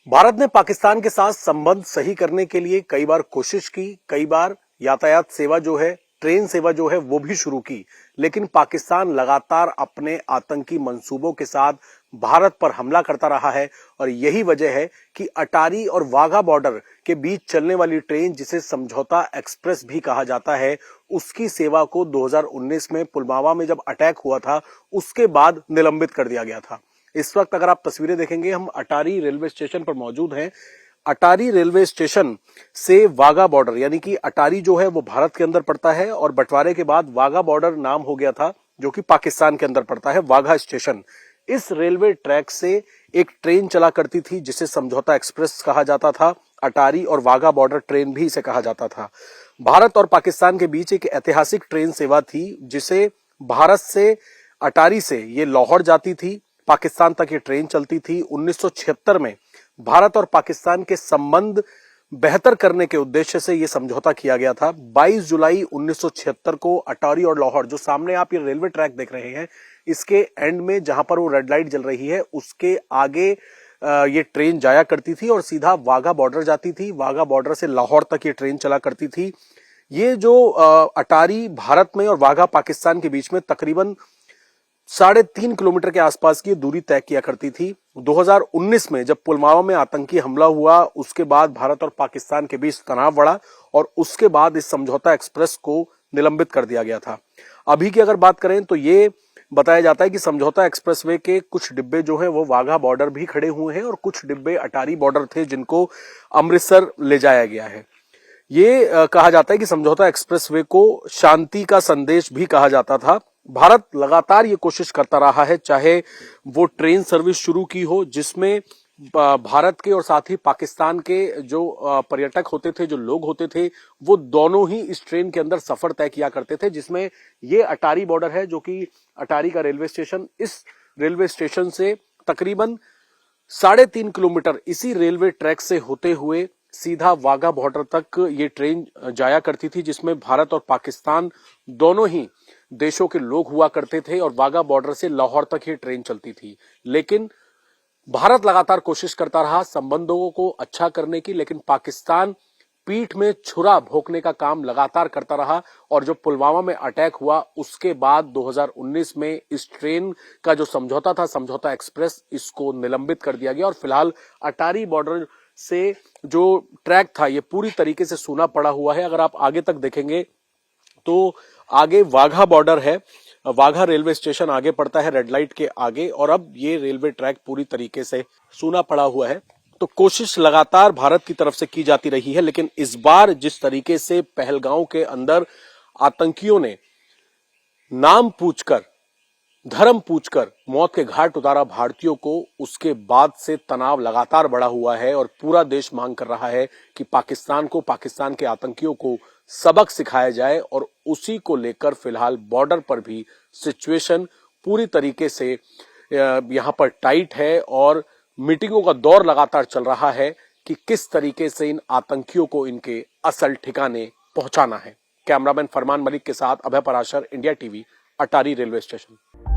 भारत ने पाकिस्तान के साथ संबंध सही करने के लिए कई बार कोशिश की, कई बार यातायात सेवा जो है, ट्रेन सेवा जो है वो भी शुरू की, लेकिन पाकिस्तान लगातार अपने आतंकी मंसूबों के साथ भारत पर हमला करता रहा है। और यही वजह है कि अटारी और वाघा बॉर्डर के बीच चलने वाली ट्रेन, जिसे समझौता एक्सप्रेस भी कहा जाता है, उसकी सेवा को 2019 में पुलवामा में जब अटैक हुआ था उसके बाद निलंबित कर दिया गया था। इस वक्त अगर आप तस्वीरें देखेंगे, हम अटारी रेलवे स्टेशन पर मौजूद हैं। अटारी रेलवे स्टेशन से वाघा बॉर्डर, यानी कि अटारी जो है वो भारत के अंदर पड़ता है और बंटवारे के बाद वाघा बॉर्डर नाम हो गया था, जो कि पाकिस्तान के अंदर पड़ता है, वाघा स्टेशन। इस रेलवे ट्रैक से एक ट्रेन चला करती थी जिसे समझौता एक्सप्रेस कहा जाता था। अटारी और वाघा बॉर्डर ट्रेन भी इसे कहा जाता था। भारत और पाकिस्तान के बीच एक ऐतिहासिक ट्रेन सेवा थी, जिसे भारत से, अटारी से ये लाहौर जाती थी, पाकिस्तान तक ये ट्रेन चलती थी। 1976 में भारत और पाकिस्तान के संबंध बेहतर करने के उद्देश्य से यह समझौता किया गया था। 22 जुलाई 1976 को अटारी और लाहौर, जो सामने आप ये रेलवे ट्रैक देख रहे हैं, इसके एंड में जहां पर वो रेड लाइट जल रही है उसके आगे ये ट्रेन जाया करती थी और सीधा वाघा बॉर्डर जाती थी। वाघा बॉर्डर से लाहौर तक ये ट्रेन चला करती थी। ये जो अटारी भारत में और वाघा पाकिस्तान के बीच में तकरीबन 3.5 किलोमीटर के आसपास की दूरी तय किया करती थी। 2019 में जब पुलवामा में आतंकी हमला हुआ, उसके बाद भारत और पाकिस्तान के बीच तनाव बढ़ा और उसके बाद इस समझौता एक्सप्रेस को निलंबित कर दिया गया था। अभी की अगर बात करें तो ये बताया जाता है कि समझौता एक्सप्रेसवे के कुछ डिब्बे जो हैं वो वाघा बॉर्डर भी खड़े हुए हैं और कुछ डिब्बे अटारी बॉर्डर थे जिनको अमृतसर ले जाया गया है। ये कहा जाता है कि समझौता एक्सप्रेसवे को शांति का संदेश भी कहा जाता था। भारत लगातार ये कोशिश करता रहा है, चाहे वो ट्रेन सर्विस शुरू की हो जिसमें भारत के और साथ ही पाकिस्तान के जो पर्यटक होते थे, जो लोग होते थे, वो दोनों ही इस ट्रेन के अंदर सफर तय किया करते थे, जिसमें ये अटारी बॉर्डर है, जो कि अटारी का रेलवे स्टेशन, इस रेलवे स्टेशन से तकरीबन 3.5 किलोमीटर इसी रेलवे ट्रैक से होते हुए सीधा वाघा बॉर्डर तक ये ट्रेन जाया करती थी, जिसमें भारत और पाकिस्तान दोनों ही देशों के लोग हुआ करते थे और वाघा बॉर्डर से लाहौर तक ये ट्रेन चलती थी। लेकिन भारत लगातार कोशिश करता रहा संबंधों को अच्छा करने की, लेकिन पाकिस्तान पीठ में छुरा भोंकने का काम लगातार करता रहा। और जो पुलवामा में अटैक हुआ उसके बाद 2019 में इस ट्रेन का जो समझौता था, समझौता एक्सप्रेस, इसको निलंबित कर दिया गया और फिलहाल अटारी बॉर्डर से जो ट्रैक था ये पूरी तरीके से सूना पड़ा हुआ है। अगर आप आगे तक देखेंगे तो आगे वाघा बॉर्डर है, वाघा रेलवे स्टेशन आगे पड़ता है रेड लाइट के आगे, और अब ये रेलवे ट्रैक पूरी तरीके से सूना पड़ा हुआ है। तो कोशिश लगातार भारत की तरफ से की जाती रही है, लेकिन इस बार जिस तरीके से पहलगांव के अंदर आतंकियों ने नाम पूछकर, धर्म पूछकर मौत के घाट उतारा भारतीयों को, उसके बाद से तनाव लगातार बढ़ा हुआ है और पूरा देश मांग कर रहा है कि पाकिस्तान को, पाकिस्तान के आतंकियों को सबक सिखाया जाए। और उसी को लेकर फिलहाल बॉर्डर पर भी सिचुएशन पूरी तरीके से यहां पर टाइट है और मीटिंगों का दौर लगातार चल रहा है कि किस तरीके से इन आतंकियों को इनके असल ठिकाने पहुंचाना है। कैमरामैन फरमान मलिक के साथ अभय पराशर, इंडिया टीवी, अटारी रेलवे स्टेशन।